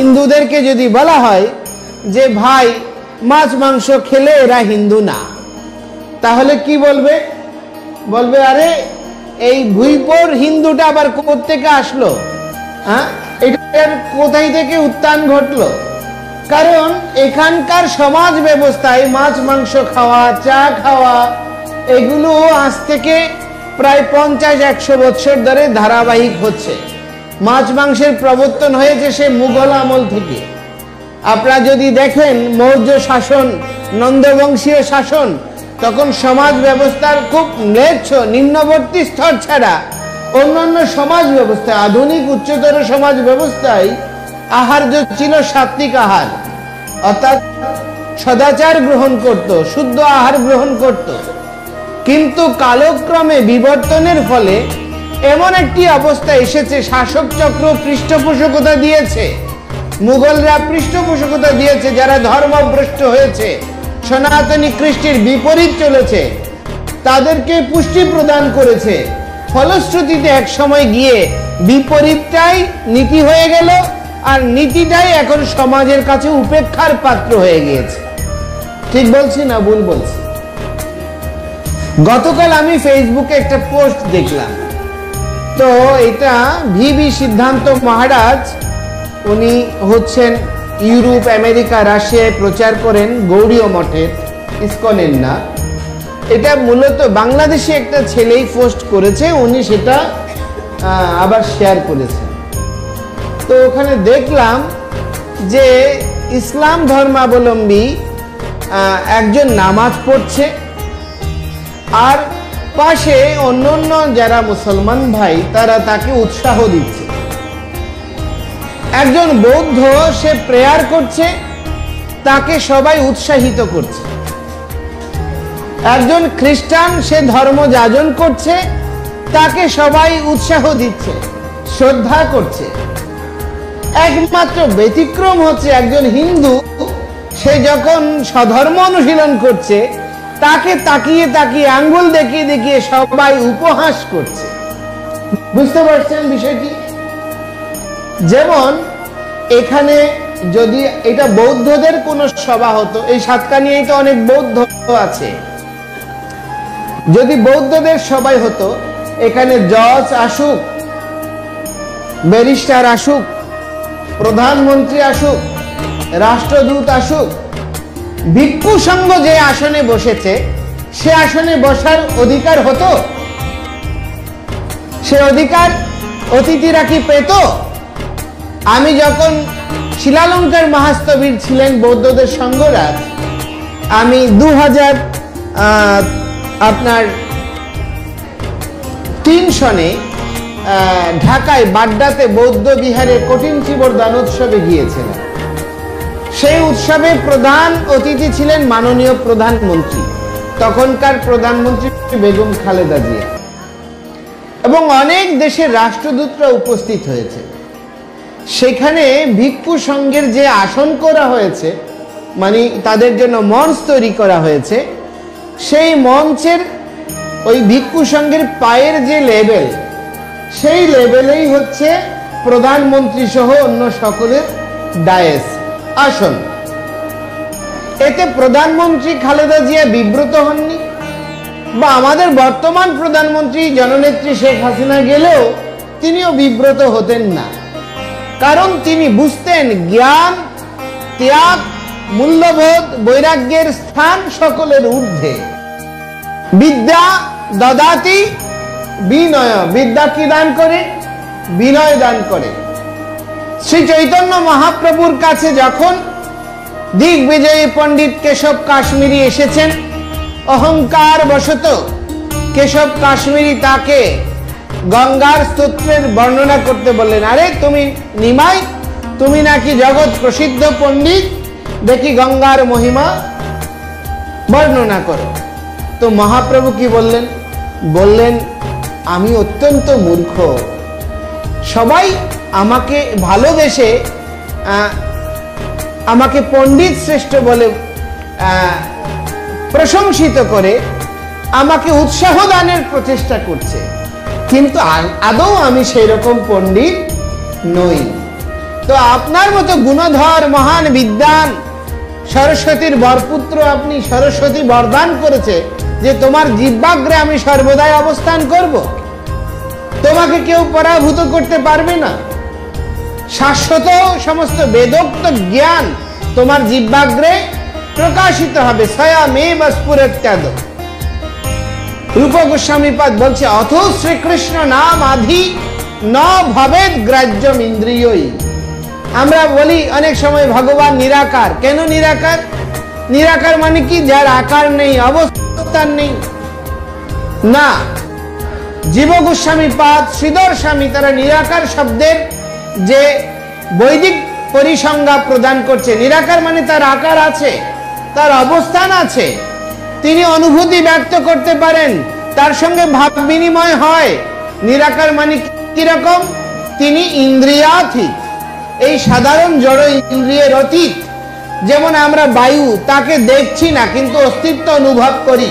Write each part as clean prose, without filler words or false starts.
হিন্দুদেরকে যদি বলা হয় যে ভাই মাছ মাংস খেলে এরা হিন্দু না, তাহলে কি বলবে? বলবে আরে এই ভুইপোর হিন্দুটা আবার কোথা থেকে আসলো, হ্যাঁ, এটার কোথায় থেকে উত্থান ঘটলো? কারণ এখানকার সমাজ ব্যবস্থায় মাছ মাংস খাওয়া, চা খাওয়া, এগুলো আজ থেকে প্রায় 50-100 বছর ধরে ধারাবাহিক হচ্ছে। মাছ মাংসের প্রবর্তন হয়েছে সে মুঘল আমল থেকে। আপনারা যদি দেখেন মৌর্য শাসন, নন্দবংশীয় শাসন, তখন সমাজ ব্যবস্থার খুব ম্লেচ্ছ নিম্নবর্তী স্তর ছাড়া অন্যান্য সমাজ ব্যবস্থা, আধুনিক উচ্চতর সমাজ ব্যবস্থায় আহার্য ছিল সাত্বিক আহার, অর্থাৎ সদাচার গ্রহণ করত, শুদ্ধ আহার গ্রহণ করত। কিন্তু কালক্রমে বিবর্তনের ফলে এমন একটি অবস্থা এসেছে, শাসক চক্র পৃষ্ঠপোষকতা দিয়েছে, মুঘলরা পৃষ্ঠপোষকতা দিয়েছে, যারা ধর্মভ্রষ্ট হয়েছে, সনাতনী কৃষ্টির বিপরীত চলেছে, তাদেরকে পুষ্টি প্রদান করেছে। ফলশ্রুতিতে এক সময় গিয়ে বিপরীতটাই নীতি হয়ে গেল, আর নীতিটাই এখন সমাজের কাছে উপেক্ষার পাত্র হয়ে গিয়েছে। ঠিক বলছি না ভুল বলছি? গতকাল আমি ফেসবুকে একটা পোস্ট দেখলাম, তো এটা ভিবি সিদ্ধান্ত মহারাজ, উনি হচ্ছেন ইউরোপ, আমেরিকা, রাশিয়ায় প্রচার করেন, গৌড়ীয় মঠের, ইসকনের না। এটা মূলত বাংলাদেশে একটা ছেলেই পোস্ট করেছে, উনি সেটা আবার শেয়ার করেছেন। তো ওখানে দেখলাম যে ইসলাম ধর্মাবলম্বী একজন নামাজ পড়ছে, আর পাশে অন্যান্য যারা মুসলমান ভাই তারা তাকে উৎসাহ দিচ্ছে। একজন বৌদ্ধ সে প্রেয়ার করছে, তাকে সবাই উৎসাহিত করছে। একজন খ্রিস্টান সে ধর্ম যাজন করছে, তাকে সবাই উৎসাহ দিচ্ছে, শ্রদ্ধা করছে। একমাত্র ব্যতিক্রম হচ্ছে একজন হিন্দু, সে যখন স্বধর্ম অনুশীলন করছে, তাকে তাকিয়ে তাকিয়ে আঙ্গুল দেখিয়ে দেখিয়ে সবাই উপহাস করছে। বুঝতে পারছেন বিষয়টি? যেমন এখানে যদি এটা বৌদ্ধদের কোন সভা হতো, এই সাতকানিয়ায় তো অনেক বৌদ্ধ আছে, যদি বৌদ্ধদের সবাই হতো, এখানে জজ আসুক, ব্যারিস্টার আসুক, প্রধানমন্ত্রী আসুক, রাষ্ট্রদূত আসুক, ভিক্ষু সংঘ যে আসনে বসেছে সে আসনে বসার অধিকার হতো? সে অধিকার অতিথিরা কি পেত? আমি যখন শিলালঙ্কার মহাস্তবীর ছিলেন বৌদ্ধদের সংঘরাজ, আমি 2003 সনে ঢাকায় বাড্ডাতে বৌদ্ধ বিহারে কঠিন চিবর দান উৎসবে গিয়েছিলাম। সেই উৎসবে প্রধান অতিথি ছিলেন মাননীয় প্রধানমন্ত্রী, তখনকার প্রধানমন্ত্রী বেগম খালেদা জিয়া, এবং অনেক দেশের রাষ্ট্রদূতরা উপস্থিত হয়েছে। সেখানে ভিক্ষু সংঘের যে আসন করা হয়েছে, মানে তাদের জন্য মঞ্চ তৈরি করা হয়েছে, সেই মঞ্চের ওই ভিক্ষু সংঘের পায়ের যে লেভেল, সেই লেভেলেই হচ্ছে প্রধানমন্ত্রী সহ অন্য সকলের ডায়েস, আসন। এতে প্রধানমন্ত্রী খালেদা জিয়া বিব্রত হননি, বা আমাদের বর্তমান প্রধানমন্ত্রী জননেত্রী শেখ হাসিনা গেলেও তিনিও বিব্রত হতেন না। কারণ তিনি বুঝতেন জ্ঞান, ত্যাগ, মূল্যবোধ, বৈরাগ্যের স্থান সকলের ঊর্ধ্বে। বিদ্যা দদাতি বিনয়, বিদ্যা কি দান করে? বিনয় দান করে। শ্রী চৈতন্য মহাপ্রভুর কাছে যখন দিগ্বিজয়ী পণ্ডিত কেশব কাশ্মীরি এসেছেন, অহংকার বশত কেশব কাশ্মীরি তাকে গঙ্গার স্তোত্রের বর্ণনা করতে বললেন। আরে তুমি নিমাই, তুমি নাকি জগৎ প্রসিদ্ধ পণ্ডিত, দেখি গঙ্গার মহিমা বর্ণনা করো। তো মহাপ্রভু কি বললেন? বললেন আমি অত্যন্ত মূর্খ, সবাই আমাকে ভালোবেসে আমাকে পণ্ডিত শ্রেষ্ঠ বলে প্রশংসিত করে, আমাকে উৎসাহ দানের প্রচেষ্টা করছে, কিন্তু আদৌ আমি সেই রকম পণ্ডিত নই। তো আপনার মতো গুণধর মহান বিদ্বান সরস্বতীর বরপুত্র আপনি, সরস্বতী বরদান করেছে যে তোমার জিহ্বাগ্রে আমি সর্বদাই অবস্থান করব, তোমাকে কেউ পরাভূত করতে পারবে না। শাশ্বত সমস্ত বেদোক্ত জ্ঞান তোমার জিহ্বাগ্রে প্রকাশিত হবে। স্বয়মেব স্ফুরত্যাদ। রূপ গোস্বামী পাদ বলছে অথ শ্রীকৃষ্ণ নাম আধি ন ভবেদ গ্রাহ্যম ইন্দ্রিয়ই। আমরা বলি অনেক সময় ভগবান নিরাকার। কেন নিরাকার? নিরাকার মানে কি? যার আকার নেই, অবস্থান নেই। না, জীব গোস্বামী পাদ, শ্রীধর স্বামী তারা নিরাকার শব্দের যে বৈদিক পরিসংজ্ঞা প্রদান করছে। নিরাকার মানে তার আকার আছে, তার অবস্থান আছে, তিনি অনুভূতি ব্যক্ত করতে পারেন, তার সঙ্গে ভাব বিনিময় হয়। নিরাকার মানে কিরকম? তিনি ইন্দ্রিয়াতীত, এই সাধারণ জড় ইন্দ্রিয়ের অতীত। যেমন আমরা বায়ু, তাকে দেখছি না কিন্তু অস্তিত্ব অনুভব করি।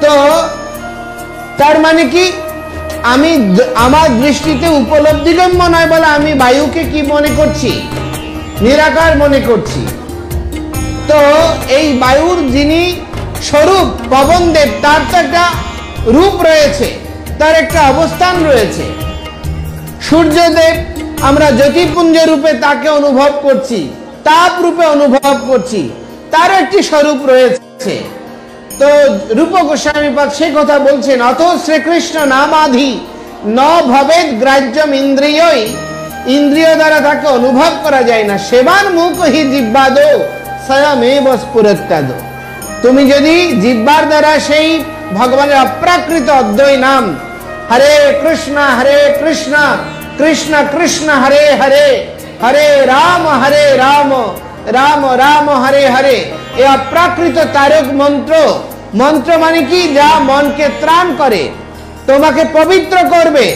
তো তার মানে কি? আমি আমার দৃষ্টিতে উপলব্ধিগম্য নয় বলে আমি বায়ুকে কি মনে করছি? নিরাকার মনে করছি। তো এই বায়ুর যিনি স্বরূপ পবনদেব, তার তো একটা রূপ রয়েছে, তার একটা অবস্থান রয়েছে। সূর্যদেব, আমরা জ্যোতিপুঞ্জ রূপে তাকে অনুভব করছি, তাপ রূপে অনুভব করছি, তার একটি স্বরূপ রয়েছে। তো রূপ গোস্বামী পাদ সে কথা বলছেন অথ শ্রীকৃষ্ণ নামাধি ন ভবেদ গ্রাহ্যম ইন্দ্রিয়ই। ইন্দ্রিয় দ্বারা তাকে অনুভব করা যায় না। সেবান মুখ হি জিহ্বাদ স্বয়মেব স্ফুরত্যাদ। তুমি যদি জিহ্বার দ্বারা সেই ভগবানের অপ্রাকৃত অদ্বয় নাম হরে কৃষ্ণ কৃষ্ণ কৃষ্ণ হরে হরে, হরে রাম রাম রাম হরে হরে, এই অপ্রাকৃত তারক মন্ত্র, মন্ত্র মানে কি? যা মনকে ত্রাণ করে, তোমাকে পবিত্র করবে,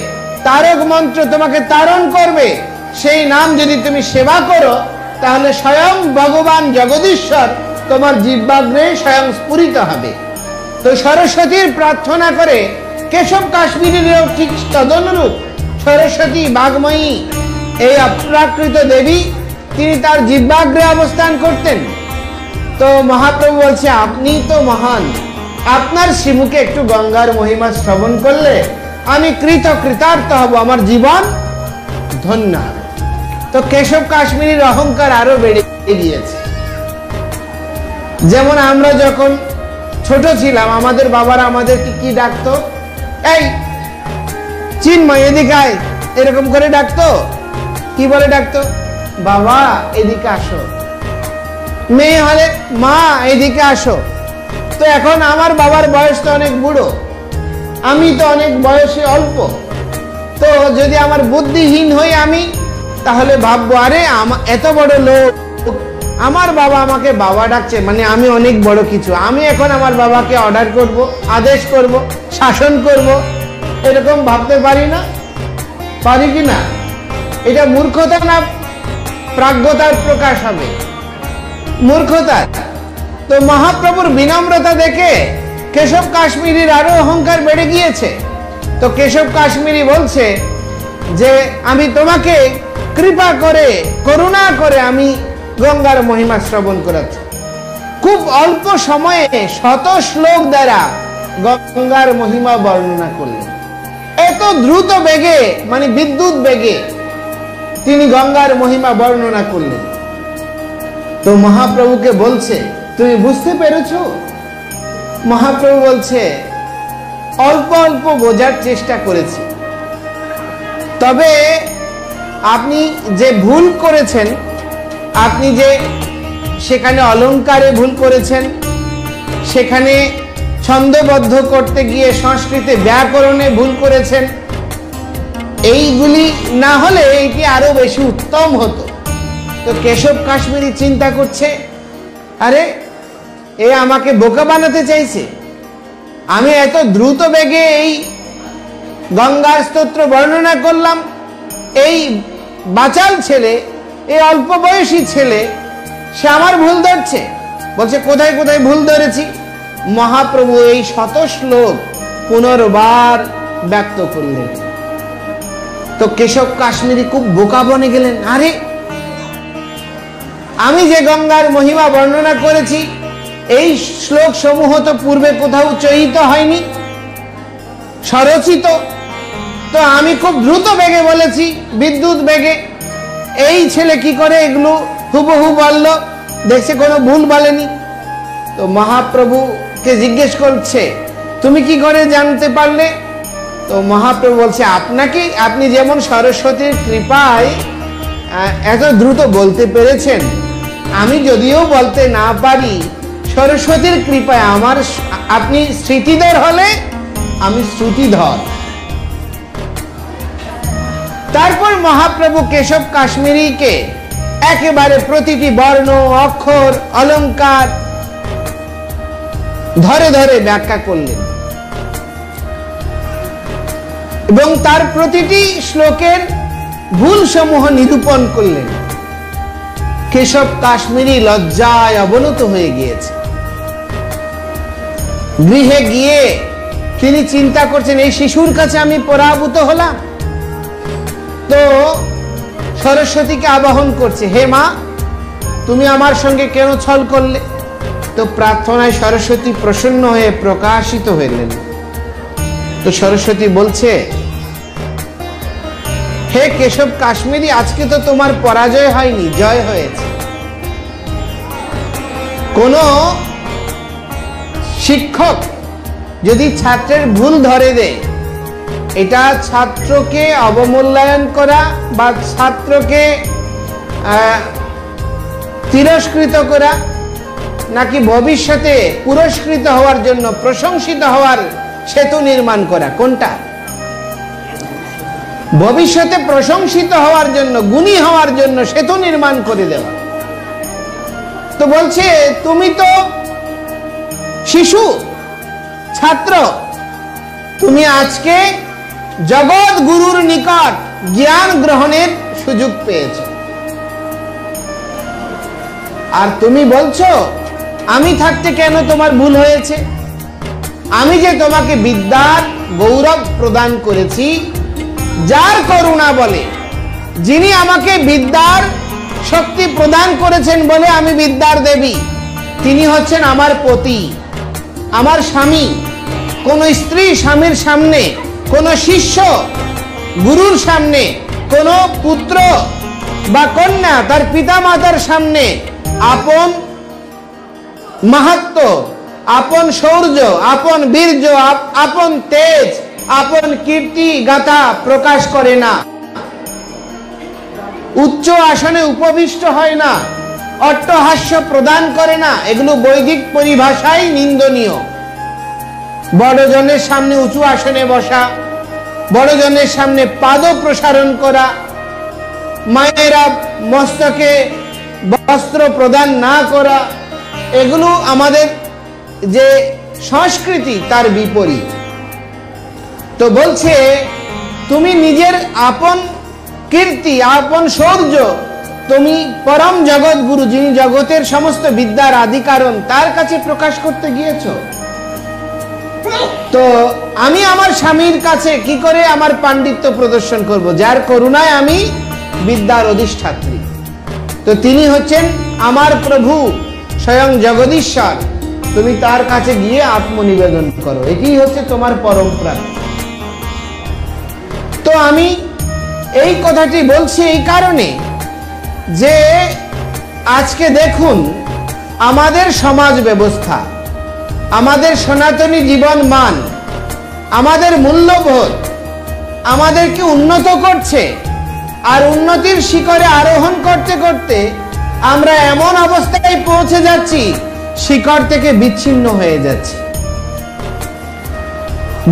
তারক মন্ত্র তোমাকে তারণ করবে। সেই নাম যদি তুমি সেবা করো তাহলে স্বয়ং ভগবান জগদীশ্বর তোমার জিহ্বাগ্রে স্বয়ং স্ফুরিত হবে। তো সরস্বতীর প্রার্থনা করে কেশব কাশ্মীরেরও ঠিক তদনুরূপ সরস্বতী বাগ্ময়ী, এই অপ্রাকৃত দেবী, তিনি তার জিহ্বাগ্রে অবস্থান করতেন। তো মহাপ্রভু বলছে আপনি তো মহান, আপনার শ্রীমুখে একটু গঙ্গার মহিমা শ্রবণ করলে আমি কৃতার্থ হব, আমার জীবন ধন্য হবে। তো কেশব কাশ্মীরের অহংকার আরো বেড়ে গিয়েছে। যেমন আমরা যখন ছোট ছিলাম আমাদের বাবারা আমাদেরকে কি ডাকতো? এই চিন্ময় এদিকে আয়, এরকম করে ডাকতো। কি বলে ডাকতো? বাবা এদিকে আসো। মেয়ে হলে মা এদিকে আসো। তো এখন আমার বাবার বয়স তো অনেক বুড়ো, আমি তো অনেক বয়সে অল্প। তো যদি আমার বুদ্ধিহীন হই আমি, তাহলে ভাববো আরে এত বড় লোক, আমার বাবা আমাকে বাবা ডাকছে, মানে আমি অনেক বড় কিছু। আমি এখন আমার বাবাকে অর্ডার করব, আদেশ করব, শাসন করব, এরকম ভাবতে পারি না? পারি কি না? এটা মূর্খতা না প্রাজ্ঞতার প্রকাশ হবে? মূর্খতা। তো মহাপ্রভুর বিনম্রতা দেখে কেশব কাশ্মীরির আরো অহংকার বেড়ে গিয়েছে। তো কেশব কাশ্মীরি বলছে যে আমি তোমাকে কৃপা করে, করুণা করে আমি গঙ্গার মহিমা শ্রবণ করাচ্ছি। খুব অল্প সময়ে শত শ্লোক দ্বারা গঙ্গার মহিমা বর্ণনা করলেন। এত দ্রুত বেগে, মানে বিদ্যুৎ বেগে তিনি গঙ্গার মহিমা বর্ণনা করলেন। তো মহাপ্রভুকে বলছে তুমি বুঝতে পেরেছ? মহাপ্রভু বলছে অল্প অল্প বোঝার চেষ্টা করেছি, তবে আপনি যে ভুল করেছেন, আপনি যে সেখানে অলঙ্কারে ভুল করেছেন, সেখানে ছন্দবদ্ধ করতে গিয়ে সংস্কৃতে ব্যাকরণে ভুল করেছেন, এইগুলি না হলে এটি আরো বেশি উত্তম হতো। তো কেশব কাশ্মীরি চিন্তা করছে আরে এ আমাকে বোকা বানাতে চাইছে। আমি এত দ্রুত বেগে এই গঙ্গার স্তোত্র বর্ণনা করলাম, এই বাচাল ছেলে, এই অল্প বয়সী ছেলে, সে আমার ভুল ধরছে। বলছে কোথায় কোথায় ভুল ধরেছি? মহাপ্রভু এই শত শ্লোক পুনর্বার ব্যক্ত করলেন। তো কেশব কাশ্মীরি খুব বোকা বনে গেলেন। আরে আমি যে গঙ্গার মহিমা বর্ণনা করেছি এই শ্লোক সমূহ তো পূর্বে কোথাও উচ্চারিত হয়নি, স্বরচিত। তো আমি খুব দ্রুত বেগে বলেছি, বিদ্যুৎ বেগে। এই ছেলে কি করে এগুলো হুবহু বলল, দেখছে কোনো ভুল বলেনি। তো মহাপ্রভুকে জিজ্ঞেস করছে, তুমি কি করে জানতে পারলে? তো মহাপ্রভু বলছে, আপনাকে, আপনি যেমন সরস্বতীর কৃপায় এত দ্রুত বলতে পেরেছেন, আমি যদিও বলতে না পারি, সরস্বতীর কৃপায় আমার, আপনি স্মৃতিধর হলে আমি শ্রুতিধর। তারপর মহাপ্রভু কেশব কাশ্মীরিকে একেবারে প্রতিটি বর্ণ, অক্ষর, অলঙ্কার ধরে ধরে ব্যাখ্যা করলেন এবং তার প্রতিটি শ্লোকের ভুল সমূহ নিরূপণ করলেন। কেশব কাশ্মীরি লজ্জায় অবনত হয়ে গিয়েছে। গৃহে গিয়ে তিনি চিন্তা করছেন, এই শিশুর কাছে আমি পরাভূত হলাম। তো সরস্বতীকে আবাহন করছে, হে মা, তুমি আমার সঙ্গে কেন ছল করলে? তো প্রার্থনায় সরস্বতী প্রসন্ন হয়ে প্রকাশিত হইলেন। তো সরস্বতী বলছে, হে কেশব কাশ্মীরি, আজকে তো তোমার পরাজয় হয়নি, জয় হয়েছে। কোন শিক্ষক যদি ছাত্রের ভুল ধরে দেয়, এটা ছাত্রকে অবমূল্যায়ন করা বা ছাত্রকে তিরস্কৃত করা, নাকি ভবিষ্যতে পুরস্কৃত হওয়ার জন্য, প্রশংসিত হওয়ার সেতু নির্মাণ করা? কোনটা? ভবিষ্যতে প্রশংসিত হওয়ার জন্য, গুণী হওয়ার জন্য সেতু নির্মাণ করে দেওয়া। তো বলছে, তুমি তো শিশু, ছাত্র, তুমি আজকে জগৎ গুরুর নিকট জ্ঞান গ্রহণের সুযোগ পেয়েছ, আর তুমি বলছো আমি থাকতে কেন তোমার ভুল হয়েছে? আমি যে তোমাকে বিদ্যার গৌরব প্রদান করেছি, যার করুণা বলে, যিনি আমাকে বিদ্যার শক্তি প্রদান করেছেন বলে আমি বিদ্যার দেবী, তিনি হচ্ছেন আমার পতি, আমার স্বামী। কোন স্ত্রী স্বামীর সামনে, কোন শিষ্য গুরুর সামনে, কোন পুত্র বা কন্যা তার পিতা মাতার সামনে আপন মাহাত্ম্য, আপন শৌর্য, আপন বীর্য, আপন তেজ, আপন কীর্তি গাথা প্রকাশ করে না, উচ্চ আসনে উপবিষ্ট হয় না, অট্টহাস্য প্রদান করে না। এগুলো বৈদিক পরিভাষায় নিন্দনীয়। বড়জনের সামনে উঁচু আসনে বসা, বড়জনের সামনে পাদ প্রসারণ করা, মায়েরা মস্তকে বস্ত্র প্রদান না করা, এগুলো আমাদের যে সংস্কৃতি তার বিপরীত। তো বলছে, তুমি নিজের আপন কীর্তি, আপন শৌর্য তুমি পরম জগৎ গুরু, যিনি জগতের সমস্ত বিদ্যার আদি কারণ, তার কাছে প্রকাশ করতে গিয়েছ। তো আমি আমার স্বামীর কাছে কি করে আমার পাণ্ডিত্য প্রদর্শন করব, যার করুণায় আমি বিদ্যার অধিষ্ঠাত্রী? তো তিনি হচ্ছেন আমার প্রভু, স্বয়ং জগদীশ্বর। তুমি তার কাছে গিয়ে আত্মনিবেদন করো, এটি হচ্ছে তোমার পরম্পরা। তো আমি এই কথাটি বলছি এই কারণে যে আজকে দেখুন আমাদের সমাজ ব্যবস্থা, আমাদের সনাতনী জীবন মান, আমাদের মূল্যবোধ আমাদেরকে উন্নত করছে, আর উন্নতির শিখরে আরোহণ করতে করতে আমরা এমন অবস্থায় পৌঁছে যাচ্ছি, শিখর থেকে বিচ্ছিন্ন হয়ে যাচ্ছি।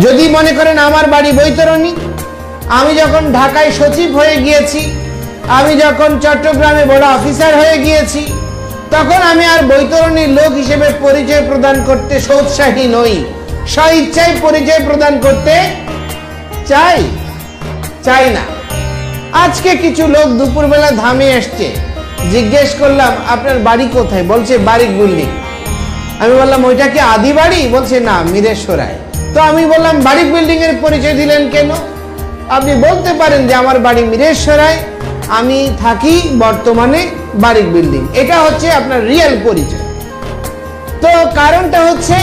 যদি মনে করেন আমার বাড়ি বৈতরণী, আমি যখন ঢাকায় সচিব হয়ে গিয়েছি, আমি যখন চট্টগ্রামে বড় অফিসার হয়ে গিয়েছি, তখন আমি আর বৈতরণীর লোক হিসেবে পরিচয় প্রদান করতে সৌৎসাহী নই, স্বইচ্ছায় পরিচয় প্রদান করতে চাই না। আজকে কিছু লোক দুপুরবেলা ধামে এসছে, জিজ্ঞেস করলাম আপনার বাড়ি কোথায়? বলছে বারিক বিল্ডিং। আমি বললাম ওইটা কি আদি বাড়ি? বলছে না, মিরেশ্বরায়। তো আমি বললাম বারিক বিল্ডিং এর পরিচয় দিলেন কেন? আপনি বলতে পারেন যে আমার বাড়ি মিরেশ্বরায়, আমি থাকি বর্তমানে বারিক বিল্ডিং। এটা হচ্ছে আপনার রিয়েল পরিচয়। তো কারণটা হচ্ছে,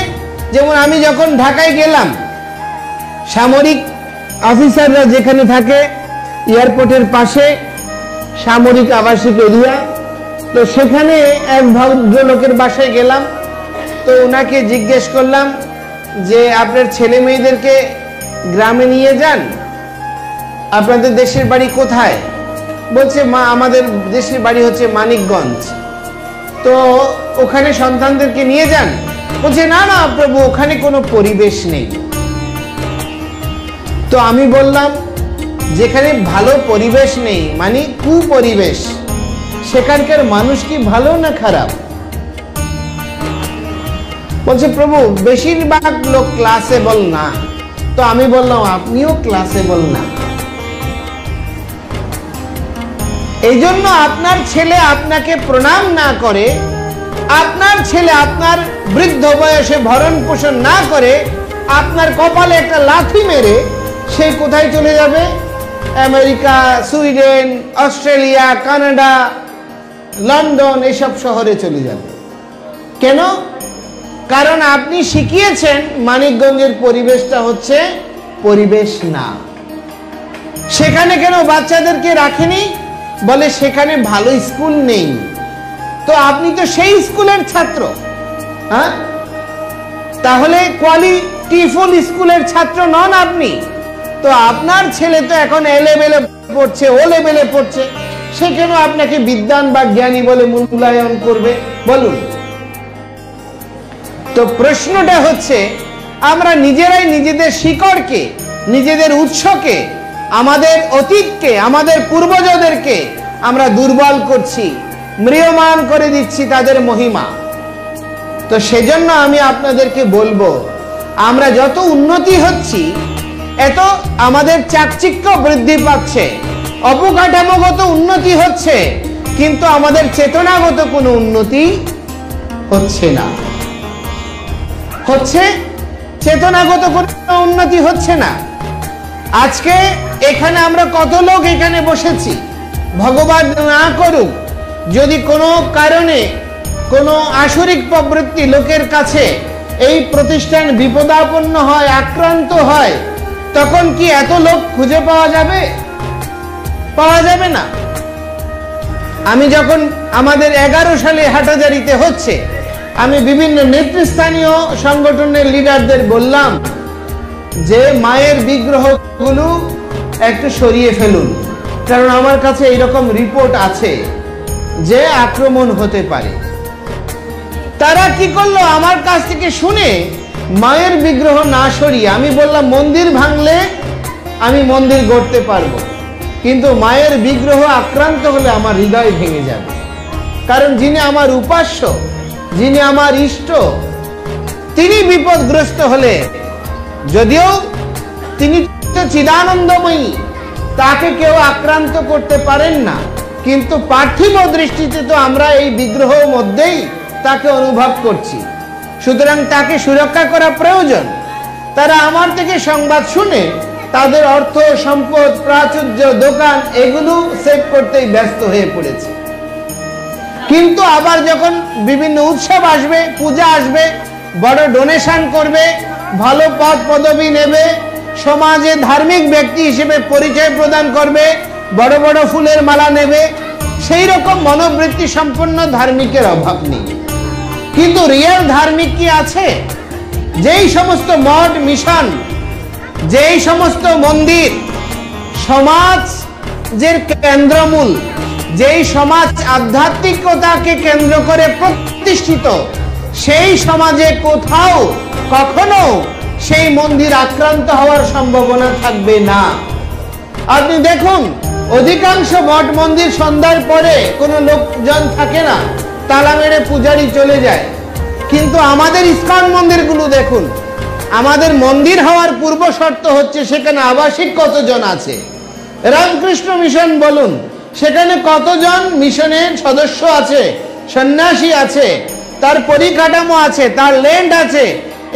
যেমন আমি যখন ঢাকায় গেলাম, সামরিক অফিসাররা যেখানে থাকে এয়ারপোর্টের পাশে সামরিক আবাসিক এরিয়া, তো সেখানে এক ভদ্রলোকের বাসায় গেলাম। তো ওনাকে জিজ্ঞেস করলাম যে আপনার ছেলে মেয়েদেরকে গ্রামে নিয়ে যান, আপনাদের দেশের বাড়ি কোথায়? বলছে মা আমাদের দেশের বাড়ি হচ্ছে মানিকগঞ্জ। তো ওখানে সন্তানদেরকে নিয়ে যান? বলছে না না প্রভু, ওখানে কোনো পরিবেশ নেই। তো আমি বললাম যেখানে ভালো পরিবেশ নেই মানে কুপরিবেশ, সেখানকার মানুষ কি ভালো না খারাপ? বলছে প্রভু বেশিরভাগ লোক ক্লাসেবল না। তো আমি বললাম আপনিও ক্লাসেবল না। এই জন্য আপনার ছেলে আপনাকে প্রণাম না করে, আপনার ছেলে আপনার বৃদ্ধ বয়সে ভরণ পোষণ না করে, আপনার কপালে একটা লাথি মেরে সে কোথায় চলে যাবে? America, Sweden, Australia, Canada, London এসব শহরে চলে যাবে। কেন? কারণ আপনি শিখিয়েছেন মানিকগঞ্জের পরিবেশটা হচ্ছে পরিবেশ না। সেখানে কেন বাচ্চাদেরকে রাখেনি? বলে সেখানে ভালো স্কুল নেই। তো আপনি তো সেই স্কুলের ছাত্র, হ্যাঁ? তাহলে কোয়ালিটিফুল স্কুলের ছাত্র নন আপনি। তো আপনার ছেলে তো এখন এ লেভেলে পড়ছে, ও লেভেলে পড়ছে, সে কেন আপনাকে বিদ্বান বা জ্ঞানী বলে মূল্যায়ন করবে বলুন? তো প্রশ্নটা হচ্ছে আমরা নিজেরাই নিজেদের শিকড়কে, নিজেদের উৎসকে, আমাদের অতীতকে, আমাদের পূর্বজদেরকে আমরা দুর্বল করছি, ম্রিয়মান করে দিচ্ছি তাদের মহিমা। তো সেজন্য আমি আপনাদেরকে বলবো, আমরা যত উন্নতি হচ্ছি এত আমাদের চাকচিক্য বৃদ্ধি পাচ্ছে, অবকাঠামোগত উন্নতি হচ্ছে, কিন্তু আমাদের চেতনাগত কোনো উন্নতি হচ্ছে না। হচ্ছে চেতনাগত কোনো উন্নতি হচ্ছে না। আজকে এখানে আমরা কত লোক এখানে বসেছি, ভগবান না করুক যদি কোনো কারণে কোনো আসরিক প্রবৃত্তি লোকের কাছে এই প্রতিষ্ঠান বিপদাপন্ন হয়, আক্রান্ত হয়, তখন কি এত লোক খুঁজে পাওয়া যাবে? পাওয়া যাবে না। আমি যখন আমাদের 11 সালে হাটহাজারীতে হচ্ছে, আমি বিভিন্ন নেতৃস্থানীয় সংগঠনের লিডারদের বললাম যে মায়ের বিগ্রহগুলো একটু সরিয়ে ফেলুন, কারণ আমার কাছে এইরকম রিপোর্ট আছে যে আক্রমণ হতে পারে। তারা কি করলো? আমার কাছ থেকে শুনে মায়ের বিগ্রহ না সরিয়ে, আমি বললাম মন্দির ভাঙলে আমি মন্দির গড়তে পারবো, কিন্তু মায়ের বিগ্রহ আক্রান্ত হলে আমার হৃদয় ভেঙে যাবে। কারণ যিনি আমার উপাস্য, যিনি আমার ইষ্ট, তিনি বিপদগ্রস্ত হলে, যদিও তিনি তো চিদানন্দময়ী, তাকে কেউ আক্রান্ত করতে পারেন না, কিন্তু পার্থিব দৃষ্টিতে তো আমরা এই বিগ্রহের মধ্যেই তাকে অনুভব করছি। সুতরাং তাকে সুরক্ষা করা প্রয়োজন। তারা আমার থেকে সংবাদ শুনে তাদের অর্থ সম্পদ, প্রাচুর্য, দোকান এগুলো সেভ করতেই ব্যস্ত হয়ে পড়েছে। কিন্তু আবার যখন বিভিন্ন উৎসব আসবে, পূজা আসবে, বড় ডোনেশন করবে, ভালো পদ পদবি নেবে, সমাজে ধার্মিক ব্যক্তি হিসেবে পরিচয় প্রদান করবে, বড় বড় ফুলের মালা নেবে, সেই রকম মনোবৃত্তি সম্পন্ন ধার্মিকের অভাব নেই। কিন্তু রিয়েল ধার্মিক কি আছে? যেই সমস্ত মঠ, মিশন, যেই সমস্ত মন্দির সমাজের কেন্দ্রমূল, যেই সমাজ আধ্যাত্মিকতাকে কেন্দ্র করে প্রতিষ্ঠিত, সেই সমাজে কোথাও কখনো সেই মন্দির আক্রান্ত হওয়ার সম্ভাবনা থাকবে না। আপনি দেখুন অধিকাংশ মঠ মন্দির সন্ধ্যার পরে কোনো লোকজন থাকে না, তালা মেরে পূজারি চলে যায়। কিন্তু আমাদের ইস্কন মন্দিরগুলো দেখুন, আমাদের মন্দির হওয়ার পূর্ব শর্ত হচ্ছে সেখানে আবাসিক কতজন আছে। রামকৃষ্ণ মিশন বলুন, সেখানে কতজন মিশনের সদস্য আছে, সন্ন্যাসী আছে, তার পরিকাঠামো আছে, তার ল্যান্ড আছে,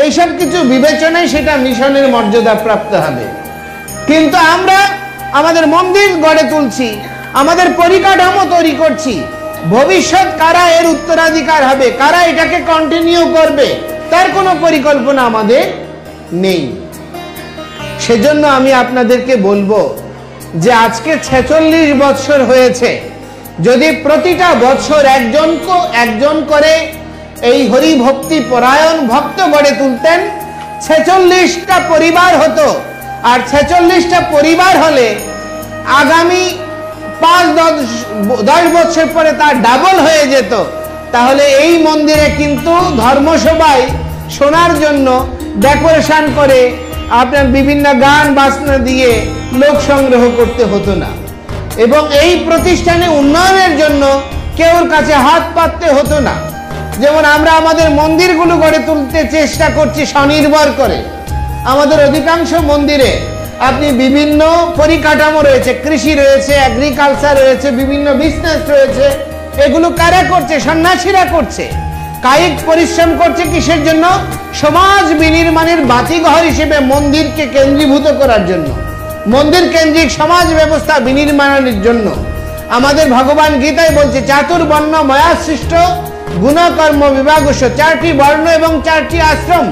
এইসব কিছু বিবেচনায় সেটা মিশনের মর্যাদা প্রাপ্ত হবে। কিন্তু আমরা আমাদের মন্দির গড়ে তুলছি, আমাদের পরিকাঠামো তৈরি করছি, ভবিষ্যৎ কারা এর উত্তরাধিকার হবে, কারা এটাকে কন্টিনিউ করবে, তার কোনো পরিকল্পনা আমাদের নেই। সেজন্য আমি আপনাদেরকে বলবো যে আজকে 46 বছর হয়েছে, যদি প্রতিটা বছর একজন করে এই হরি ভক্তি পরায়ণ ভক্ত গড়ে তুলতেন, 46টা পরিবার হতো। আর 46টা পরিবার হলে আগামী 5-10 বছর পরে তার ডাবল হয়ে যেত। তাহলে এই মন্দিরে কিন্তু ধর্মসভায় শোনার জন্য ডেকোরেশন করে আপনার বিভিন্ন গান বাজনা দিয়ে লোক সংগ্রহ করতে হতো না, এবং এই প্রতিষ্ঠানে উন্নয়নের জন্য কেউর কাছে হাত পাততে হতো না। যেমন আমরা আমাদের মন্দিরগুলো গড়ে তুলতে চেষ্টা করছি স্বনির্ভর করে। আমাদের অধিকাংশ মন্দিরে আপনি বিভিন্ন পরিকাঠামো রয়েছে, কৃষি রয়েছে, এগ্রিকালচার রয়েছে, বিভিন্ন বিজনেস রয়েছে। এগুলো কারা করছে? সন্ন্যাসীরা করছে। কায়িক পরিশ্রম করছে কিসের জন্য? সমাজ বিনির্মাণের বাতিঘর হিসেবে মন্দিরকে কেন্দ্রীভূত করার জন্য, মন্দির কেন্দ্রিক সমাজ ব্যবস্থা বিনির্মাণের জন্য। আমাদের ভগবান গীতায় বলছে চাতুর্বর্ণ ময়া সৃষ্ট গুণকর্ম বিভাগস্য, 4টি বর্ণ এবং 4টি আশ্রম।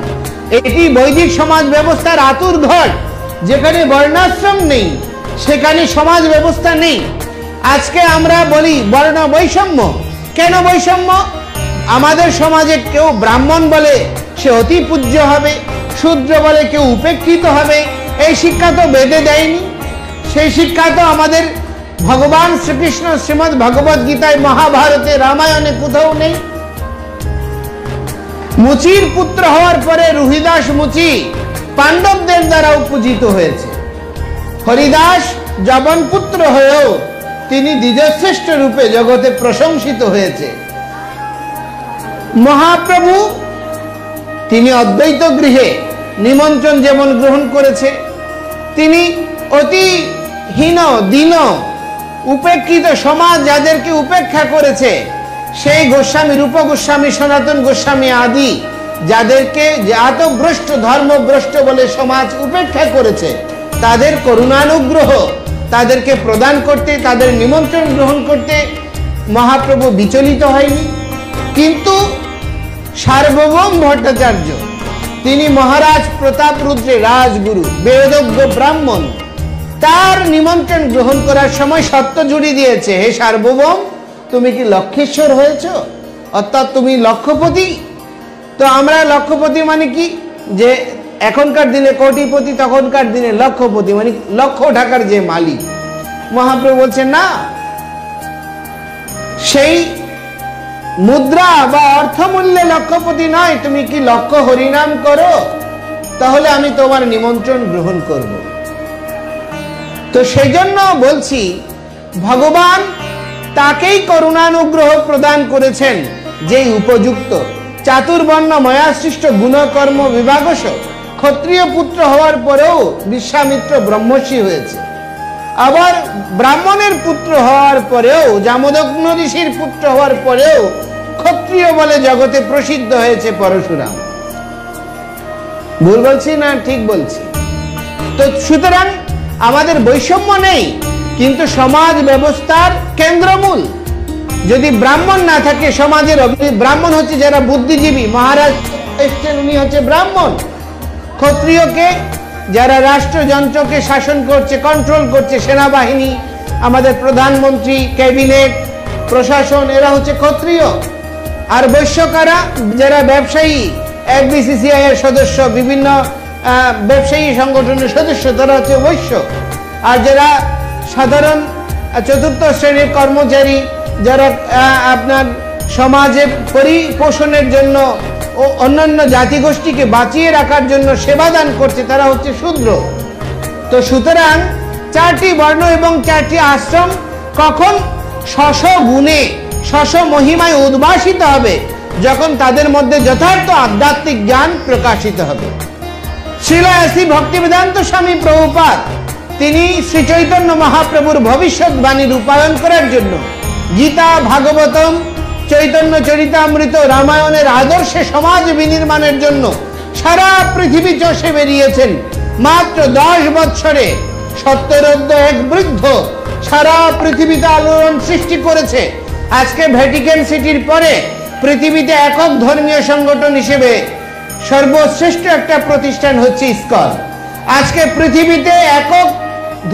এটি বৈদিক সমাজ ব্যবস্থার আতুর ঘর। যেখানে বর্ণাশ্রম নেই সেখানে সমাজ ব্যবস্থা নেই। আজকে আমরা বলি বর্ণ বৈষম্য। কেন বৈষম্য? আমাদের সমাজে কেউ ব্রাহ্মণ বলে সে অতি পূজ্য হবে, শূদ্র বলে কেউ উপেক্ষিত হবে। এই শিক্ষা তো বেদে দেয়নি। সেই শিক্ষা তো আমাদের ভগবান শ্রীকৃষ্ণ শ্রীমদ্ ভগবদ গীতায়, মহাভারতে, রামায়ণে কোথাও নেই। মুচির পুত্র হওয়ার পরে রুহিদাস মুচি পাণ্ডবদের দ্বারাও পূজিত হয়েছে। হরিদাস যবন পুত্র হয়েও তিনি দ্বিজশ্রেষ্ঠ রূপে জগতে প্রশংসিত হয়েছে। মহাপ্রভু তিনি অদ্বৈত গৃহে নিমন্ত্রণ যেমন গ্রহণ করেছে, তিনি অতি হীন দীন উপেক্ষিত সমাজ যাদেরকে উপেক্ষা করেছে, সেই গোস্বামী, রূপ গোস্বামী, সনাতন গোস্বামী আদি যাদেরকে জাতভ্রষ্ট ধর্মভ্রষ্ট বলে সমাজ উপেক্ষা করেছে, তাদের করুণানুগ্রহ তাদেরকে প্রদান করতে, তাদের নিমন্ত্রণ গ্রহণ করতে মহাপ্রভু বিচলিত হয়নি। কিন্তু সার্বভৌম ভট্টাচার্য তিনি মহারাজ প্রতাপ রুদ্রের রাজগুরু, বেদজ্ঞ ব্রাহ্মণ, তার নিমন্ত্রণ গ্রহণ করার সময় সত্য জুড়ি দিয়েছে, হে সার্বভৌম তুমি কি লক্ষেশ্বর হয়েছ, অর্থাৎ তুমি লক্ষপতি। তো আমরা লক্ষপতি মানে কি, যে এখনকার দিনে কোটিপতি, তখনকার দিনে লক্ষপতি মানে লক্ষ টাকার যে মালিক। মহাপ্রভু বলছেন না, সেই মুদ্রা বা অর্থমূল্যে লক্ষপতি নয়, তুমি কি লক্ষ হরিনাম করো, তাহলে আমি তোমার নিমন্ত্রণ গ্রহণ করব। তো সেই জন্য বলছি ভগবান তাকেই করুণানুগ্রহ প্রদান করেছেন যেই উপযুক্ত। চাতুর্বর্ণ ময়াসৃষ্ট গুণকর্ম বিভাগস, ক্ষত্রিয় পুত্র হওয়ার পরেও বিশ্বামিত্র ব্রহ্মর্ষি হয়েছে। আবার ব্রাহ্মণের পুত্র হওয়ার পরেও, জামদগ্ন ঋষির পুত্র হওয়ার পরেও ক্ষত্রিয় বলে জগতে প্রসিদ্ধ হয়েছে পরশুরাম। ভুল বলছি না ঠিক বলছি? তো সুতরাং আমাদের বৈষম্য নেই, কিন্তু সমাজ ব্যবস্থার কেন্দ্রমূল যদি ব্রাহ্মণ না থাকে, সমাজের ব্রাহ্মণ হচ্ছে যারা বুদ্ধিজীবী, মহারাজ এসছেন উনি হচ্ছে ব্রাহ্মণ। ক্ষত্রিয়কে যারা রাষ্ট্রযন্ত্রকে শাসন করছে, কন্ট্রোল করছে, সেনাবাহিনী, আমাদের প্রধানমন্ত্রী, ক্যাবিনেট, প্রশাসন, এরা হচ্ছে ক্ষত্রিয়। আর বৈশ্যকারা যারা ব্যবসায়ী, FBCCI এর সদস্য, বিভিন্ন ব্যবসায়ী সংগঠনের সদস্য, তারা হচ্ছে বৈশ্য। আর যারা সাধারণ চতুর্থ শ্রেণীর কর্মচারী, যারা আপনার সমাজের পরিপোষণের জন্য ও অন্যান্য জাতিগোষ্ঠীকে বাঁচিয়ে রাখার জন্য সেবাদান করছে, তারা হচ্ছে শূদ্র। তো সুতরাং 4টি বর্ণ এবং 4টি আশ্রম কখন স্ব গুণে স্ব মহিমায় উদ্ভাসিত হবে, যখন তাদের মধ্যে যথার্থ আধ্যাত্মিক জ্ঞান প্রকাশিত হবে। শ্রীল শ্রী ভক্তিবেদান্ত স্বামী প্রভুপাদ তিনি শ্রী চৈতন্য মহাপ্রভুর ভবিষ্যৎবাণী রূপায়ণ করার জন্য গীতা, ভাগবতম, চৈতন্য চরিতামৃত, রামায়ণের আদর্শে সমাজ বিনির্মাণের জন্য সারা পৃথিবী চষে বেরিয়েছেন। মাত্র 10 বৎসরে সত্যরোদ্য এক বৃদ্ধ সারা পৃথিবীতে আলোড়ন সৃষ্টি করেছে। আজকে ভ্যাটিকান সিটির পরে পৃথিবীতে একক ধর্মীয় সংগঠন হিসেবে সর্বশ্রেষ্ঠ একটা প্রতিষ্ঠান হচ্ছে ইসকন। আজকে পৃথিবীতে একক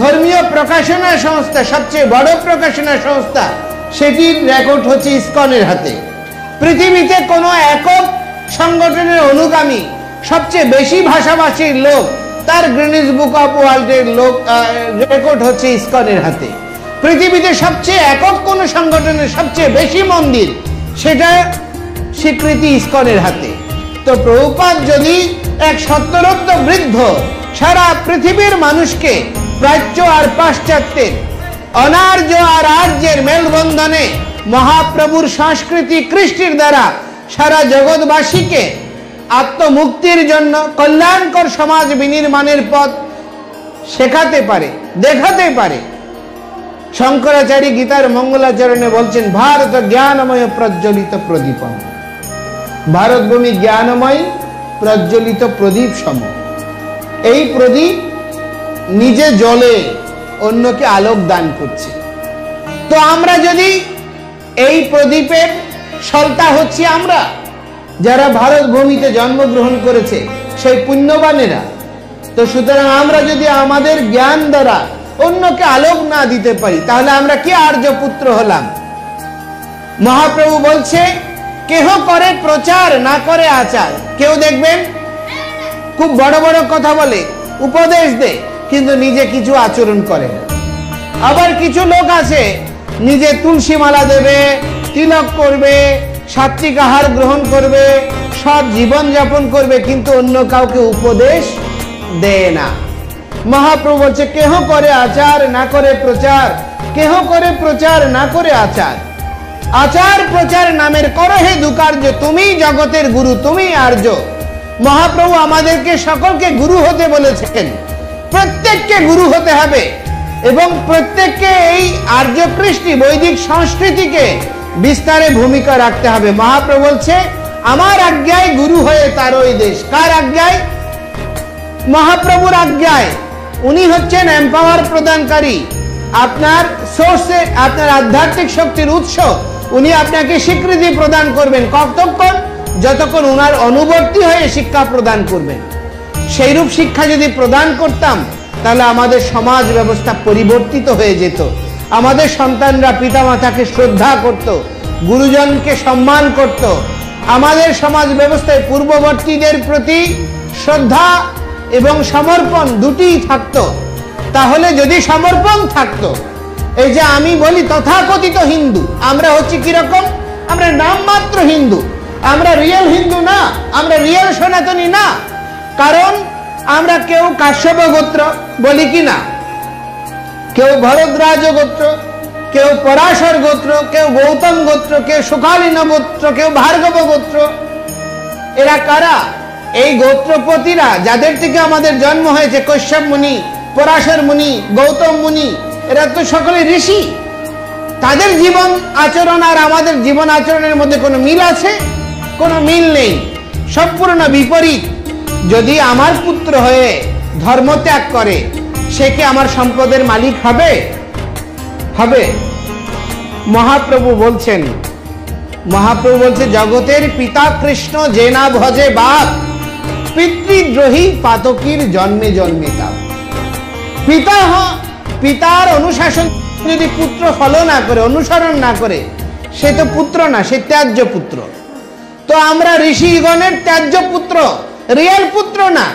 ধর্মীয় প্রকাশনা সংস্থা, সবচেয়ে বড় প্রকাশনা সংস্থা, সেটির রেকর্ড হচ্ছে ইসকনের হাতে। পৃথিবীতে কোনো একক সংগঠনের অনুগামী সবচেয়ে বেশি ভাষাভাষীর লোক, তার গ্রিনিস বুক অফ ওয়ার্ল্ডের রেকর্ড হচ্ছে ইসকনের হাতে। পৃথিবীতে সবচেয়ে একক কোন সংগঠনের সবচেয়ে বেশি মন্দির, সেটা স্বীকৃতি ইসকনের হাতে। তো প্রভুপাদ যদি এক সত্তরোক্ত বৃদ্ধ সারা পৃথিবীর মানুষকে প্রাচ্য আর পাশ্চাত্যের, অনার্য আর আর্যের মেলবন্ধনে মহাপ্রভুর সংস্কৃতি কৃষ্টির দ্বারা সারা জগৎবাসীকে আত্মমুক্তির জন্য কল্যাণকর সমাজ বিনির্মাণের পথ শেখাতে পারে, দেখাতে পারে। শঙ্করাচার্য গীতার মঙ্গলাচরণে বলছেন, ভারত জ্ঞানময় প্রজ্বলিত প্রদীপম। ভারতভূমি জ্ঞানময় প্রজ্বলিত প্রদীপ সম। এই প্রদীপ নিজে জ্বলে অন্যকে আলোক দান করছে। তো আমরা যদি এই প্রদীপের সলতা হচ্ছি আমরা, যারা ভারত ভূমিতে জন্মগ্রহণ করেছে সেই পুণ্যবানেরা, তো সুতরাং আমরা যদি আমাদের জ্ঞান দ্বারা অন্যকে আলোক না দিতে পারি, তাহলে আমরা কি আর্য পুত্র হলাম? মহাপ্রভু বলছে, কেহ করে প্রচার না করে আচার। কেউ দেখবেন খুব বড় বড় কথা বলে, উপদেশ দেয়, কিন্তু নিজে কিছু আচরণ করে না। আবার কিছু লোক আছে নিজে তুলসী মালা দেবে, তিলক করবে, সাত্বিক আহার গ্রহণ করবে, সৎ জীবন যাপন করবে, কিন্তু অন্য কাউকে উপদেশ দেয় না। মহাপ্রভু বলছে, কেহ করে আচার না করে প্রচার, কেহ করে প্রচার না করে আচার। আচার প্রচার নামের করো হে দুকার্য, তুমি জগতের গুরু, তুমি আর্য। মহাপ্রভু আমাদেরকে সকলকে গুরু হতে বলেছেন, প্রত্যেককে গুরু হতে হবে এবং প্রত্যেককে এই আর্য কৃষ্টি বৈদিক সংস্কৃতিকে বিস্তারে ভূমিকা রাখতে হবে। মহাপ্রভু বলছে, আমার আজ্ঞায় গুরু হয়ে তারই দেশ। কার আজ্ঞায়? মহাপ্রভুর আজ্ঞায়। উনি হচ্ছেন এম্পাওয়ার প্রদানকারী, আপনার সোর্সে, আপনার আধ্যাত্মিক শক্তির উৎস। উনি আপনাকে স্বীকৃতি প্রদান করবেন কতক্ষণ? যতক্ষণ উনার অনুবর্তী হয়ে শিক্ষা প্রদান করবেন। সেইরূপ শিক্ষা যদি প্রদান করতাম, তাহলে আমাদের সমাজ ব্যবস্থা পরিবর্তিত হয়ে যেত। আমাদের সন্তানরা পিতামাতাকে শ্রদ্ধা করত, গুরুজনকে সম্মান করত। আমাদের সমাজ ব্যবস্থায় পূর্ববর্তীদের প্রতি শ্রদ্ধা এবং সমর্পণ দুটিই থাকতো। তাহলে যদি সমর্পণ থাকতো, এই যে আমি বলি তথাকথিত হিন্দু, আমরা হচ্ছি কিরকম? আমরা নামমাত্র হিন্দু, আমরা রিয়েল হিন্দু না, আমরা রিয়েল সনাতনী না। কারণ আমরা কেউ কাশ্যপ গোত্র বলি কি না, কেউ ভরদ্রাজ গোত্র, কেউ পরাশর গোত্র, কেউ গৌতম গোত্র, কেউ সুকালীন গোত্র, কেউ ভার্গব গোত্র। এরা কারা? এই গোত্রপতিরা, যাদের থেকে আমাদের জন্ম হয়েছে, কশ্যপ মুনি, পরাশর মুনি, গৌতম মুনি, এরা তো সকলে ঋষি। তাদের জীবন আচরণ আর আমাদের জীবন আচরণের মধ্যে কোনো মিল আছে? কোনো মিল নেই, সম্পূর্ণ বিপরীত। যদি আমার পুত্র হয়ে ধর্ম ত্যাগ করে, সে কি আমার সম্পদের মালিক হবে? হবে? মহাপ্রভু বলছেন, জগতের পিতা কৃষ্ণ যে না ভজে বাপ, পিতৃদ্রোহী পাতকীর জন্মে জন্মে তাপ। পিতার অনুশাসন যদি পুত্র ফলো না করে, অনুসরণ না করে, সে তো পুত্র না, সে ত্যায্য পুত্র। তো আমরা ঋষিগণের ত্যায্য পুত্র, রিয়েল পুত্র না।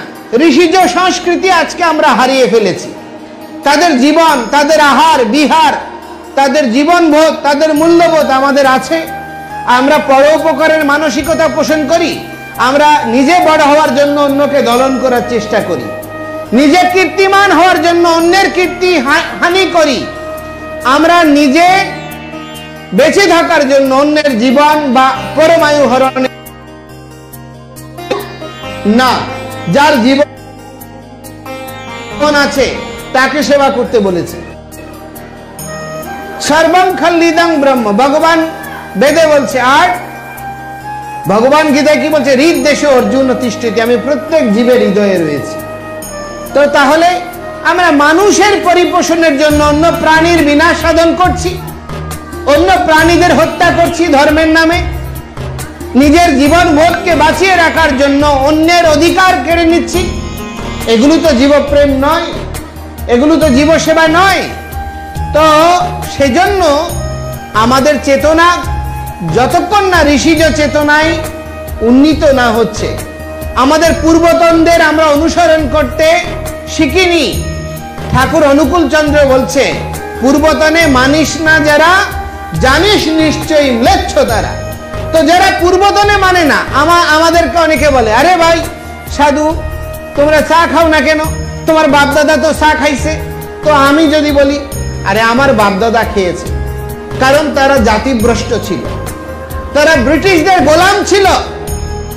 ঋষিজ সংস্কৃতি আজকে আমরা হারিয়ে ফেলেছি। তাদের জীবন, তাদের আহার বিহার, তাদের জীবনবোধ, তাদের মূল্যবোধ আমাদের আছে। আমরা পরোপকারের মানসিকতা পোষণ করি। আমরা নিজে বড় হওয়ার জন্য অন্যকে দলন করার চেষ্টা করি, নিজে কীর্তিমান হওয়ার জন্য অন্যের কীর্তি হানি করি। আমরা নিজে বেঁচে থাকার জন্য অন্যের জীবন বা পরমায়ু হরণ না, যার জীবন আছে তাকে সেবা করতে বলেছে। সর্বং খল্লিদং ব্রহ্ম, ভগবান বেদে বলছে। আর ভগবান গীতায় কি বলছে? হৃদ দেশে অর্জুন তিষ্ঠতি, আমি প্রত্যেক জীবের হৃদয়ে রয়েছি। তো তাহলে আমরা মানুষের পরিপোষণের জন্য অন্য প্রাণীর বিনাশ সাধন করছি, অন্য প্রাণীদের হত্যা করছি ধর্মের নামে, নিজের জীবন বোধকে বাঁচিয়ে রাখার জন্য অন্যের অধিকার কেড়ে নিচ্ছি। এগুলো তো জীবপ্রেম নয়, এগুলো তো জীবসেবা নয়। তো সেজন্য আমাদের চেতনা যতক্ষণ না ঋষিজ চেতনায় উন্নীত না হচ্ছে, আমাদের পূর্বতনদের আমরা অনুসরণ করতে শিখিনি। ঠাকুর অনুকূল চন্দ্র বলছে, পূর্বতনে মানিস না যারা, জানিস নিশ্চয়ই ম্লেচ্ছ তারা। তো যারা পূর্বতনে মানে না, আমাদেরকে অনেকে বলে, আরে ভাই সাধু তোমরা চা খাও না কেন, তোমার বাপদাদা তো চা খাইছে। তো আমি যদি বলি, আরে আমার বাপদাদা খেয়েছে, কারণ তারা জাতিভ্রষ্ট ছিল, তারা ব্রিটিশদের গোলাম ছিল।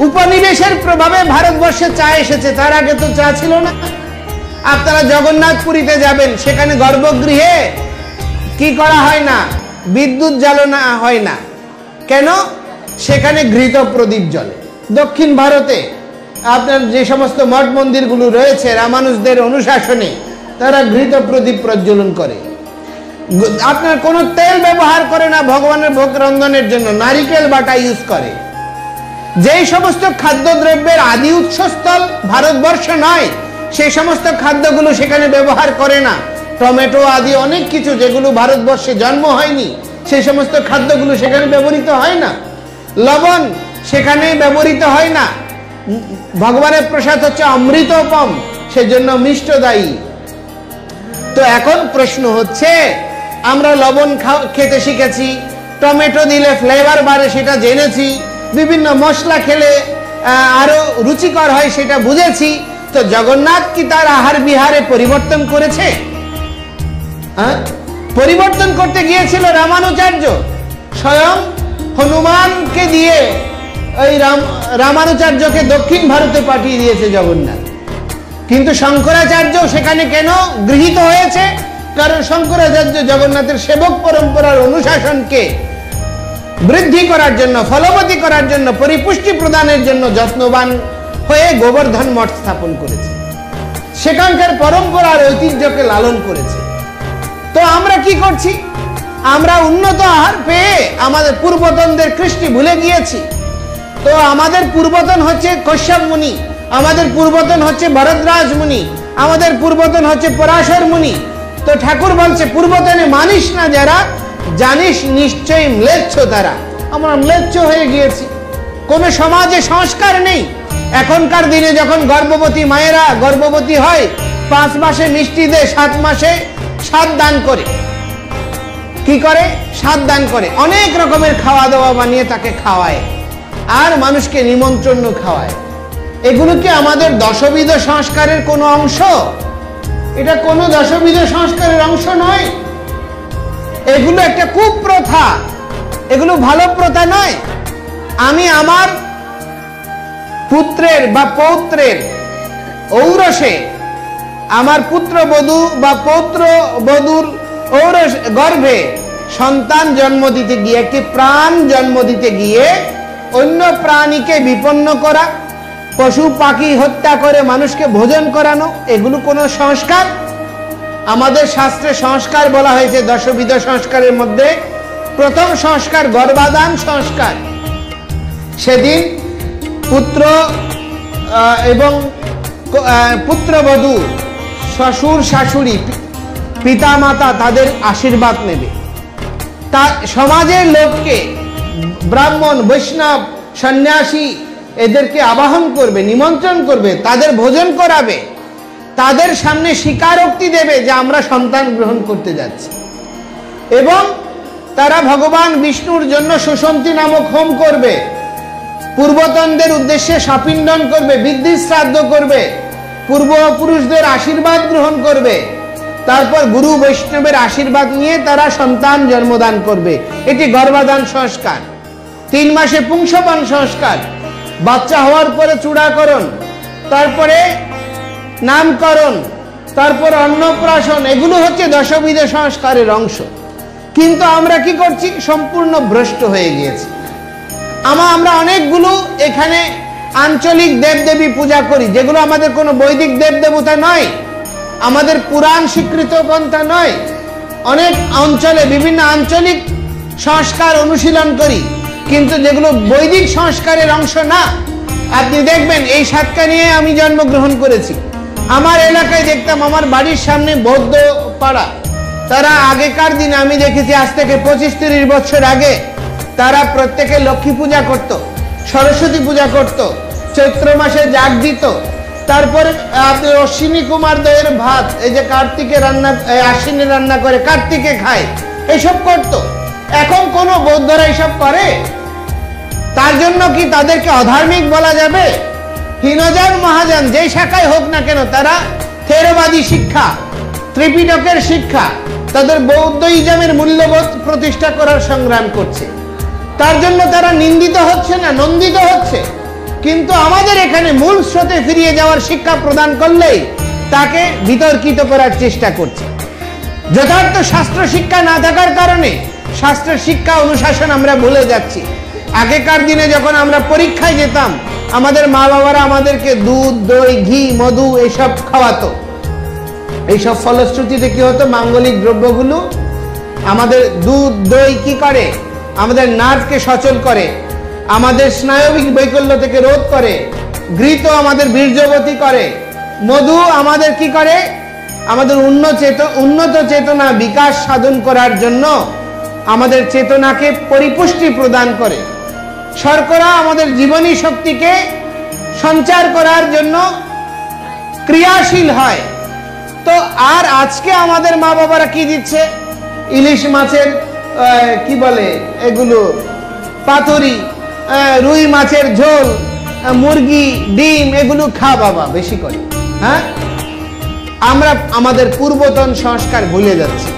উপনিবেশের প্রভাবে ভারতবর্ষে চা এসেছে, তার আগে তো চা ছিল না। আপনারা জগন্নাথপুরীতে যাবেন, সেখানে গর্ভগৃহে কি করা হয় না, বিদ্যুৎ জ্বালানো হয় না। কেন? সেখানে ঘৃত প্রদীপ জ্বলে। দক্ষিণ ভারতে আপনার যে সমস্ত মঠ মন্দিরগুলো রয়েছে রামানুজদের অনুশাসনে, তারা ঘৃত প্রদীপ প্রজ্বলন করে। আপনার কোনো তেল ব্যবহার করে না ভগবানের ভোগ রন্ধনের জন্য, নারিকেল বাটা ইউজ করে। যেই সমস্ত খাদ্যদ্রব্যের আদি উৎসস্থল ভারতবর্ষ নয়, সেই সমস্ত খাদ্যগুলো সেখানে ব্যবহার করে না। টমেটো আদি অনেক কিছু যেগুলো ভারতবর্ষে জন্ম হয়নি, সেই সমস্ত খাদ্যগুলো সেখানে ব্যবহৃত হয় না। লবণ সেখানে ব্যবহৃত হয় না। ভগবানের প্রসাদ হচ্ছে অমৃতোপম, সেজন্য মিষ্ট দায়ী। তো এখন প্রশ্ন হচ্ছে, আমরা লবণ খেতে শিখেছি, টমেটো দিলে ফ্লেভার বাড়ে সেটা জেনেছি, বিভিন্ন মশলা খেলে আরো রুচিকর হয় সেটা বুঝেছি। তো জগন্নাথ কি তার আহার বিহারে পরিবর্তন করেছে? পরিবর্তন করতে গিয়েছিল রামানুচার্য, স্বয়ং হনুমানকে দিয়ে ওই রামানুচার্যকে দক্ষিণ ভারতে পাঠিয়ে দিয়েছে জগন্নাথ। কিন্তু শঙ্করাচার্য সেখানে কেন গৃহীত হয়েছে? কারণ শঙ্করাচার্য জগন্নাথের সেবক পরম্পরার অনুশাসনকে বৃদ্ধি করার জন্য, ফলবতী করার জন্য, পরিপুষ্টি প্রদানের জন্য যত্নবান হয়ে গোবর্ধন মঠ স্থাপন করেছে, সেখানকার পরম্পরার ঐতিহ্যকে লালন করেছে। তো আমরা কি করছি? আমরা উন্নত আহার পেয়ে আমাদের পূর্বতনদের কৃষ্টি ভুলে গিয়েছি। তো আমাদের পূর্বতন হচ্ছে কশ্যপ মুনি, আমাদের পূর্বতন হচ্ছে ভরদ্রাজ মুনি, আমাদের পূর্বতন হচ্ছে পরাশর মুনি। তো ঠাকুর বলছে, পূর্বতনে মানিস না যারা, জানিস নিশ্চয়ই ম্লেচ্ছ তারা। আমরা ম্লেচ্ছ হয়ে গিয়েছি, কোনো সমাজে সংস্কার নেই। এখনকার দিনে যখন গর্ভবতী মায়েরা গর্ভবতী হয়, 5 মাসে মিষ্টি দেয়, 7 মাসে সাত দান করে। কি করে? সাত দান করে, অনেক রকমের খাওয়া দাওয়া বানিয়ে তাকে খাওয়ায়, আর মানুষকে নিমন্ত্রণ খাওয়ায়। এগুলো কি আমাদের দশবিধ সংস্কারের কোনো অংশ? এটা কোনো দশবিধ সংস্কারের অংশ নয়। এগুলো একটা কুপ্রথা, এগুলো ভালো প্রথা নয়। আমি আমার পুত্রের বা পৌত্রের ঔরসে, আমার পুত্রবধূ বা পৌত্র বধূর ঔরস গর্ভে সন্তান জন্ম দিতে গিয়ে, একটি প্রাণ জন্ম দিতে গিয়ে অন্য প্রাণীকে বিপন্ন করা, পশু পাখি হত্যা করে মানুষকে ভোজন করানো, এগুলো কোনো সংস্কার? আমাদের শাস্ত্রে সংস্কার বলা হয়েছে দশবিধ সংস্কারের মধ্যে প্রথম সংস্কার গর্ভাধান সংস্কার। সেদিন পুত্র এবং পুত্রবধূ, শ্বশুর শাশুড়ি, পিতা মাতা তাদের আশীর্বাদ নেবে। তা সমাজের লোককে, ব্রাহ্মণ, বৈষ্ণব, সন্ন্যাসী এদেরকে আবাহন করবে, নিমন্ত্রণ করবে, তাদের ভোজন করাবে, তাদের সামনে স্বীকারোক্তি দেবে যে আমরা সন্তান গ্রহণ করতে যাচ্ছি। এবং তারা ভগবান বিষ্ণুর জন্য সুশান্তি নামক হোম করবে, পূর্বতনদের উদ্দেশ্যে সাপিণ্ডন করবে, বৃদ্ধি শ্রাদ্ধ করবে, পূর্বপুরুষদের আশীর্বাদ গ্রহণ করবে, তারপর গুরু বৈষ্ণবের আশীর্বাদ নিয়ে তারা সন্তান জন্মদান করবে। এটি গর্ভাধান সংস্কার। 3 মাসে পুংসপান সংস্কার, বাচ্চা হওয়ার পরে চূড়াকরণ, তারপরে নামকরণ, তারপর অন্নপ্রাশন, এগুলো হচ্ছে দশবিধ সংস্কারের অংশ। কিন্তু আমরা কি করছি? সম্পূর্ণ ভ্রষ্ট হয়ে গিয়েছি। আমরা অনেকগুলো এখানে আঞ্চলিক দেবদেবী পূজা করি, যেগুলো আমাদের কোনো বৈদিক দেব দেবতা নয়। আমাদের পুরাণ স্বীকৃত পন্থা নয়। অনেক অঞ্চলে বিভিন্ন আঞ্চলিক সংস্কার অনুশীলন করি, কিন্তু যেগুলো বৈদিক সংস্কারের অংশ না। আপনি দেখবেন এই সাতকা নিয়ে আমি জন্মগ্রহণ করেছি। আমার এলাকায় দেখতাম, আমার বাড়ির সামনে বৌদ্ধ পাড়া, তারা আগেকার দিনে আমি দেখেছি আজ থেকে 25-30 বছর আগে তারা প্রত্যেকে লক্ষ্মী পূজা করত, সরস্বতী পূজা করত, চৈত্র মাসে জাগ দিত, তারপরে আপনি অশ্বিনী কুমার দইয়ের ভাত, এই যে কার্তিকে রান্না, আশ্বিনে রান্না করে কার্তিকে খায়, এইসব করত। এখন কোন বৌদ্ধরা এইসব করে? তার জন্য কি তাদেরকে অধার্মিক বলা যাবে? হীনযান মহাযান যেই শাখায় হোক না কেন, তারা থেরবাদী শিক্ষা, ত্রিপিটকের শিক্ষা, তাদের বৌদ্ধ ইজমের মূল্যবোধ প্রতিষ্ঠা করার সংগ্রাম করছে। তার জন্য তারা নিন্দিত হচ্ছে না, নন্দিত হচ্ছে। কিন্তু আমাদের এখানে মূল স্রোতে ফিরিয়ে যাওয়ার শিক্ষা প্রদান করলেই তাকে বিতর্কিত করার চেষ্টা করছে। যথার্থ শাস্ত্র শিক্ষা না থাকার কারণে শাস্ত্রের শিক্ষা অনুশাসন আমরা ভুলে যাচ্ছি। আগেকার দিনে যখন আমরা পরীক্ষায় যেতাম, আমাদের মা বাবারা আমাদেরকে দুধ, দই, ঘি, মধু এইসব খাওয়াতো। এইসব ফলশ্রুতিতে কি হতো? মাঙ্গলিক দ্রব্যগুলো আমাদের দুধ, দই কি করে? আমাদের নার্ভকে সচল করে, আমাদের স্নায়বিক বৈকল্য থেকে রোধ করে। ঘৃত আমাদের বীর্যবতী করে। মধু আমাদের কি করে? আমাদের উন্নত চেতনা বিকাশ সাধন করার জন্য আমাদের চেতনাকে পরিপুষ্টি প্রদান করে। শর্করা আমাদের জীবনী শক্তিকে সঞ্চার করার জন্য ক্রিয়াশীল হয়। তো আর আজকে আমাদের মা বাবারা কি দিচ্ছে? ইলিশ মাছের কি বলে এগুলো, পাতুরি, রুই মাছের ঝোল, মুরগি, ডিম, এগুলো খা বাবা বেশি করে। হ্যাঁ, আমরা আমাদের পূর্বতন সংস্কার ভুলে যাচ্ছি।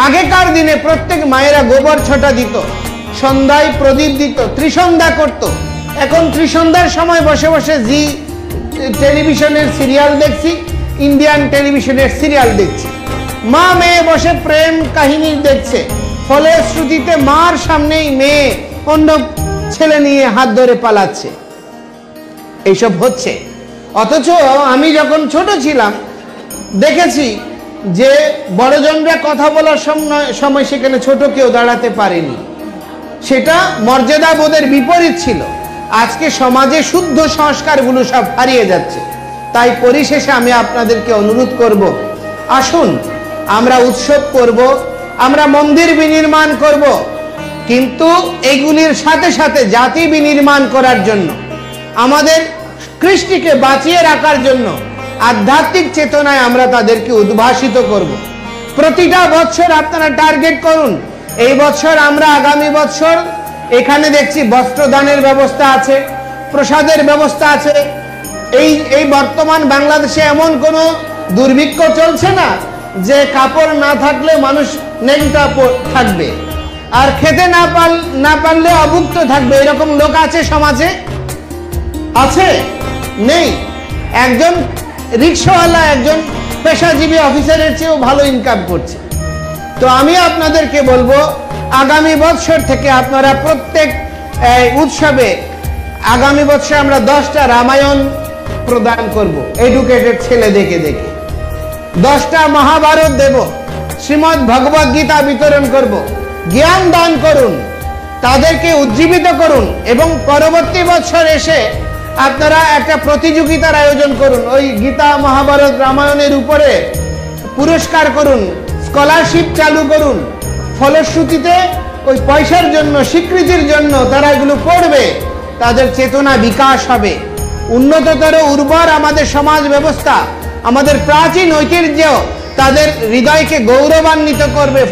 আগেকার দিনে প্রত্যেক মায়েরা গোবর ছটা দিত, সন্ধ্যায় প্রদীপ দিত, ত্রিসন্ধ্যা করত। এখন ত্রিসন্ধ্যার সময় বসে বসে জি টেলিভিশনের সিরিয়াল দেখছি, ইন্ডিয়ান টেলিভিশনের সিরিয়াল দেখছি। মা মেয়ে বসে প্রেম কাহিনী দেখছে, ফলে শ্রুতিতে মার সামনেই মেয়ে অন্য ছেলে নিয়ে হাত ধরে পালাচ্ছে। এইসব হচ্ছে। অথচ আমি যখন ছোট ছিলাম দেখেছি যে বড়জনরা কথা বলার সময় সেখানে ছোট কেউ দাঁড়াতে পারেনি। সেটা মর্যাদা বোধের বিপরীত ছিল। আজকে সমাজে শুদ্ধ সংস্কারগুলো সব হারিয়ে যাচ্ছে। তাই পরিশেষে আমি আপনাদেরকে অনুরোধ করব, আসুন আমরা উৎসব করব, আমরা মন্দির বিনির্মাণ করব, কিন্তু এগুলির সাথে সাথে জাতি বিনির্মাণ করার জন্য, আমাদের কৃষ্টিকে বাঁচিয়ে রাখার জন্য আধ্যাত্মিক চেতনায় আমরা তাদেরকে উদ্ভাসিত করব। প্রতিটা বছর আপনারা টার্গেট করুন, এই বছর আমরা আগামী বছর এখানে দেখছি বস্ত্রদানের ব্যবস্থা আছে, প্রসাদের ব্যবস্থা আছে। এই বর্তমান বাংলাদেশে এমন কোনো দুর্ভিক্ষ চলছে না যে কাপড় না থাকলে মানুষ নেংটা থাকবে, আর খেতে না পারলে অভুক্ত থাকবে। এরকম লোক আছে সমাজে? আছে? নেই। একজন রিক্সাওয়ালা একজন পেশাজীবী অফিসারের চেয়েও ভালো ইনকাম করছে। তো আমি আপনাদেরকে বলবো, আগামী বছর থেকে আপনারা প্রত্যেক উৎসবে, আগামী বছর আমরা 10টা রামায়ণ প্রদান করব এডুকেটেড ছেলে দেখে দেখে, 10টা মহাভারত দেব, শ্রীমদ্ ভগবদ গীতা বিতরণ করব। জ্ঞান দান করুন, তাদেরকে উজ্জীবিত করুন, এবং পরবর্তী বছর এসে আপনারা একটা প্রতিযোগিতার আয়োজন করুন। ওই গীতা, মহাভারত, রামায়ণের উপরে পুরস্কার করুন, স্কলারশিপ চালু করুন। ফলশ্রুতিতে ওই পয়সার জন্য, স্বীকৃতির জন্য তারা এগুলো পড়বে, তাদের চেতনা বিকাশ হবে। উন্নততর উর্বর আমাদের সমাজ ব্যবস্থা, আমাদের প্রাচীন ঐতিহ্য তাদের হৃদয়কে গৌরবান্বিত করবে।